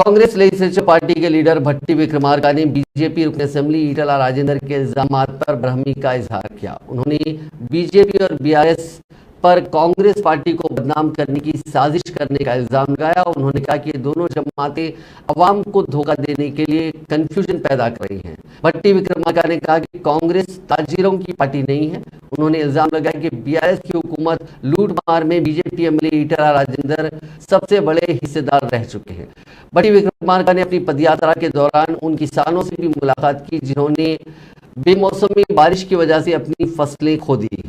Congress legislature party के leader भट्टी विक्रमार्का ने BJP रुकन असेंबली ईटला राजेंद्र के इल्जामात पर भ्रमी का इजहार किया। उन्होंने बीजेपी और बीआरएस पर कांग्रेस पार्टी को बदनाम करने की साजिश करने का इल्जाम लगाया। उन्होंने कहा कि ये दोनों जमातें अवाम को धोखा देने के लिए कंफ्यूजन पैदा कर रही हैं। भट्टी विक्रमार्का ने कहा कि कांग्रेस ताजिरों की पार्टी नहीं है। उन्होंने इल्जाम लगाया कि बीआरएस की हुकूमत लूट मार में बीजेपी एमएलए ईटला राजेंद्र सबसे बड़े हिस्सेदार रह चुके हैं। भट्टी विक्रमार्का ने अपनी पदयात्रा के दौरान उन किसानों से भी मुलाकात की जिन्होंने बेमौसमी बारिश की वजह से अपनी फसलें खो दी।